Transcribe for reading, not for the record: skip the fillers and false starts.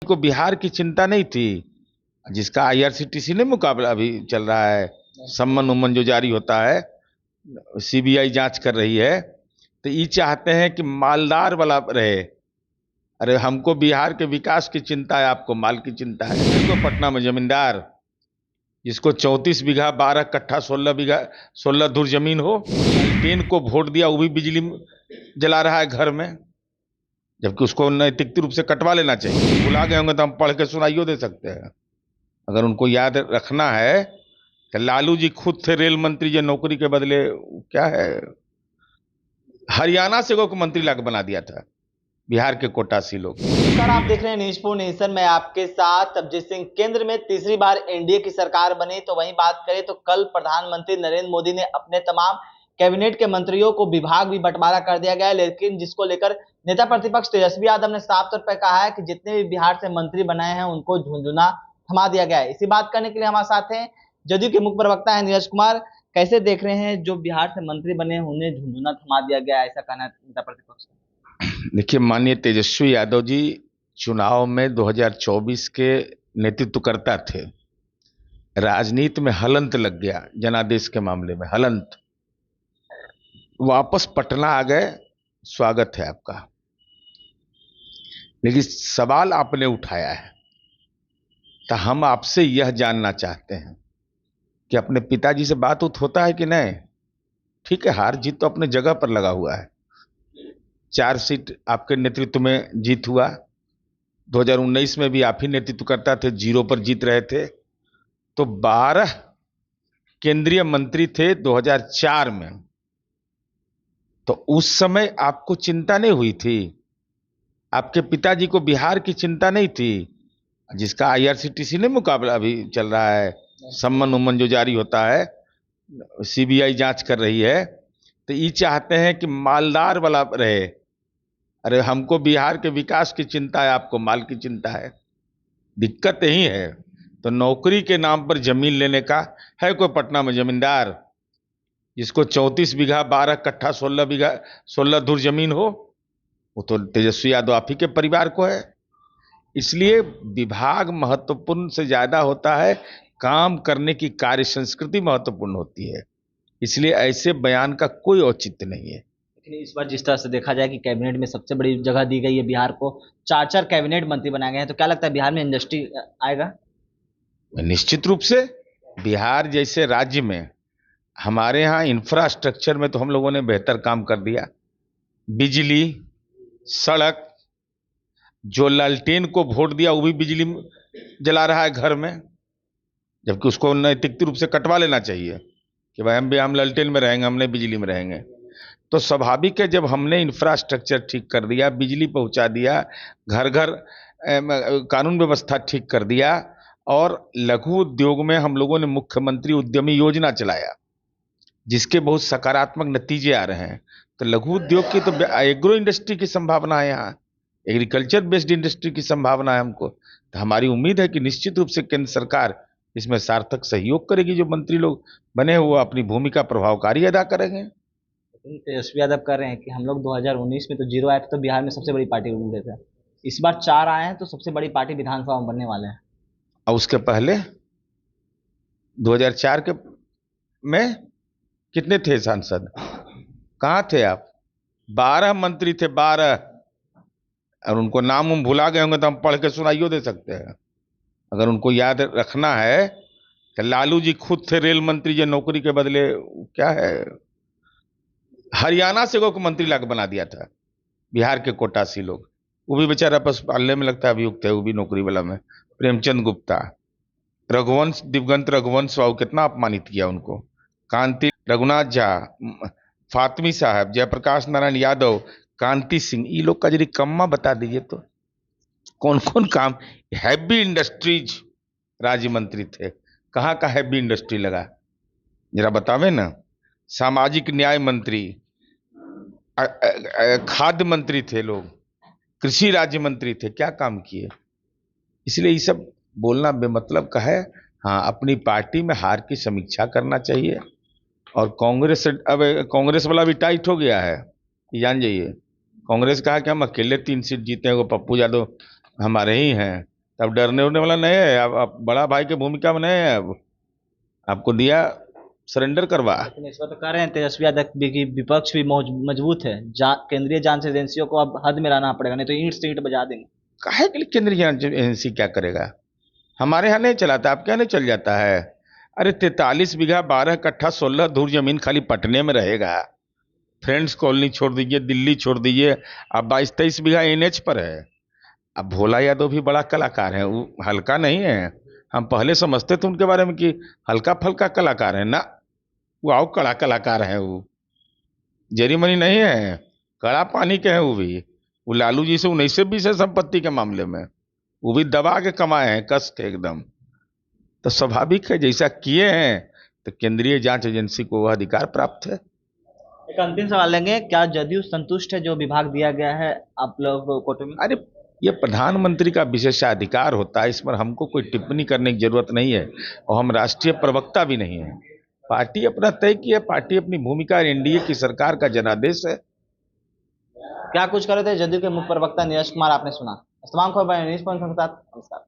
को बिहार की चिंता नहीं थी, जिसका आईआरसीटीसी ने मुकाबला अभी चल रहा है, सम्मन उम्मन जो जारी होता है, सीबीआई जांच कर रही है, तो ये चाहते हैं कि मालदार वाला रहे। अरे हमको बिहार के विकास की चिंता है, आपको माल की चिंता है। तो पटना में जमींदार जिसको 34 बीघा 12 कट्ठा 16 बीघा 16 धुर जमीन हो, 3 को वोट दिया, वो भी बिजली जला रहा है घर में, जबकि उसको नैतिक रूप से कटवा लेना चाहिए। भुला गए होंगे तो हम पढ़ के सुनाइयो दे सकते हैं, अगर उनको याद रखना है। कि लालू जी खुद थे रेल मंत्री, जो नौकरी के बदले क्या है, हरियाणा से को मंत्री लाके बना दिया था, बिहार के कोटासी लोग। सर आप देख रहे हैं न्यूज़ 4 नेशन में आपके साथ अभिजीत सिंह। केंद्र में तीसरी बार एनडीए की सरकार बनी, तो वहीं बात करें तो कल प्रधानमंत्री नरेंद्र मोदी ने अपने तमाम कैबिनेट के मंत्रियों को विभाग भी बंटवारा कर दिया गया है, लेकिन जिसको लेकर नेता प्रतिपक्ष तेजस्वी यादव ने साफ तौर पर कहा है कि जितने भी बिहार से मंत्री बनाए हैं उनको झुंझुना थमा दिया गया है। इसी बात करने के लिए हमारे साथ हैं जदयू के मुख्य प्रवक्ता है नीरज कुमार। कैसे देख रहे हैं जो बिहार से मंत्री बने उन्हें झुंझुना थमा दिया गया, ऐसा कहना है नेता प्रतिपक्ष का? देखिए, माननीय तेजस्वी यादव जी चुनाव में 2024 के नेतृत्व करता थे, राजनीति में हलंत लग गया, जनादेश के मामले में हलंत, वापस पटना आ गए, स्वागत है आपका। लेकिन सवाल आपने उठाया है, तो हम आपसे यह जानना चाहते हैं कि अपने पिताजी से बात होता है कि नहीं? ठीक है, हार जीत तो अपने जगह पर लगा हुआ है, 4 सीट आपके नेतृत्व में जीत हुआ, 2019 में भी आप ही नेतृत्व करता थे, 0 पर जीत रहे थे। तो 12 केंद्रीय मंत्री थे 2004 में, तो उस समय आपको चिंता नहीं हुई थी? आपके पिताजी को बिहार की चिंता नहीं थी, जिसका आईआरसीटीसी ने मुकाबला अभी चल रहा है, सम्मन उम्मन जो जारी होता है, सीबीआई जांच कर रही है, तो ये चाहते हैं कि मालदार वाला रहे। अरे हमको बिहार के विकास की चिंता है, आपको माल की चिंता है। दिक्कत यही है। तो नौकरी के नाम पर जमीन लेने का है कोई पटना में जमींदार जिसको 34 बीघा 12 कट्ठा 16 बीघा 16 धुर जमीन हो? वो तो तेजस्वी यादव आप ही के परिवार को है। इसलिए विभाग महत्वपूर्ण से ज्यादा होता है, काम करने की कार्य संस्कृति महत्वपूर्ण होती है। इसलिए ऐसे बयान का कोई औचित्य नहीं है। लेकिन इस बार जिस तरह से देखा जाए कि कैबिनेट में सबसे बड़ी जगह दी गई है बिहार को, 4 कैबिनेट मंत्री बनाए गए हैं, तो क्या लगता है बिहार में इंडस्ट्री आएगा? निश्चित रूप से बिहार जैसे राज्य में, हमारे यहाँ इंफ्रास्ट्रक्चर में तो हम लोगों ने बेहतर काम कर दिया। बिजली, सड़क, जो लालटेन को वोट दिया वो भी बिजली जला रहा है घर में, जबकि उसको नैतिक रूप से कटवा लेना चाहिए कि भाई हम लालटेन में रहेंगे, हमने बिजली में रहेंगे। तो स्वाभाविक है, जब हमने इंफ्रास्ट्रक्चर ठीक कर दिया, बिजली पहुंचा दिया, घर घर कानून व्यवस्था ठीक कर दिया, और लघु उद्योग में हम लोगों ने मुख्यमंत्री उद्यमी योजना चलाया, जिसके बहुत सकारात्मक नतीजे आ रहे हैं। तो लघु उद्योग की तो एग्रो इंडस्ट्री की संभावना है, यहाँ एग्रीकल्चर बेस्ड इंडस्ट्री की संभावना है हमको। तो हमारी उम्मीद है कि निश्चित रूप से केंद्र सरकार इसमें सार्थक सहयोग करेगी। जो मंत्री लोग बने हुए अपनी भूमिका प्रभावकारी अदा करेंगे। तेजस्वी यादव कह रहे हैं कि हम लोग 2019 में तो 0 आए थे, तो बिहार में सबसे बड़ी पार्टी ढूंढे थे, इस बार 4 आए हैं तो सबसे बड़ी पार्टी विधानसभा में बनने वाले हैं। और उसके पहले 2004 के में कितने थे सांसद? कहाँ थे आप? 12 मंत्री थे, 12, और उनको नाम हम भुला गए होंगे तो हम पढ़ के सुनाइयो दे सकते हैं, अगर उनको याद रखना है। कि लालू जी खुद थे रेल मंत्री, जो नौकरी के बदले क्या है, हरियाणा से को मंत्री लाके बना दिया था, बिहार के कोटासी लोग। वो भी बेचारा बस पालने में लगता है अभियुक्त है, वो भी नौकरी वाला में। प्रेमचंद गुप्ता, रघुवंश, दिवगंत रघुवंश बाबू, कितना अपमानित किया उनको। कांति रघुनाथ झा, फातमी साहब, जयप्रकाश नारायण यादव, कांति सिंह, ये लोग का यदि कम्मा बता दीजिए तो कौन कौन काम। हैवी इंडस्ट्रीज राज्य मंत्री थे, कहाँ का हैवी इंडस्ट्री लगा जरा बतावे ना। सामाजिक न्याय मंत्री, खाद्य मंत्री थे लोग, कृषि राज्य मंत्री थे, क्या काम किए? इसलिए ये सब बोलना बेमतलब का है। हाँ, अपनी पार्टी में हार की समीक्षा करना चाहिए। और कांग्रेस, अब कांग्रेस वाला भी टाइट हो गया है, जान जाइए। कांग्रेस कहा कि हम अकेले 3 सीट जीते हैं, वो पप्पू यादव हमारे ही हैं, तब डरने उड़ने वाला नहीं है। आप बड़ा भाई की भूमिका में नहीं है। अब आपको दिया, सरेंडर करवा। लेकिन इस वक्त कह रहे हैं तेजस्वी यादव भी कि विपक्ष भी मजबूत है, केंद्रीय जांच एजेंसियों को अब हद में रहना पड़ेगा, नहीं तो ईंट से ईंट बजा देंगे। काहे के लिए केंद्रीय जांच एजेंसी क्या करेगा? हमारे यहाँ नहीं चलाता, आप क्या नहीं चल जाता है? अरे 43 बीघा 12 कट्ठा 16 धूर जमीन खाली पटने में रहेगा। फ्रेंड्स कॉलोनी छोड़ दीजिए, दिल्ली छोड़ दीजिए, अब 22-23 बीघा एनएच पर है। अब भोला यादव भी बड़ा कलाकार है, वो हल्का नहीं है। हम पहले समझते थे उनके बारे में कि हल्का फल्का कलाकार है ना, वो आओ कड़ा कलाकार है। वो जरी मनी नहीं है, कड़ा पानी के हैं वो भी। वो लालू जी से 1920 है संपत्ति के मामले में, वो भी दबा के कमाए हैं, कस के एकदम। तो स्वाभाविक है, जैसा किए हैं तो केंद्रीय जांच एजेंसी को वह अधिकार प्राप्त है। एक अंतिम सवाल लेंगे, क्या जदयू संतुष्ट है जो विभाग दिया गया है आप लोग कोटे में? अरे ये प्रधानमंत्री का विशेषाधिकार होता है, इस पर हमको कोई टिप्पणी करने की जरूरत नहीं है, और हम राष्ट्रीय प्रवक्ता भी नहीं है। पार्टी अपना तय की है, पार्टी अपनी भूमिका, एनडीए की सरकार का जनादेश है। क्या कुछ कर रहे थे जदयू के मुख्य प्रवक्ता नीरज कुमार, आपने सुना। तमाम खबर न्यूज़ पॉइंट के साथ, नमस्कार।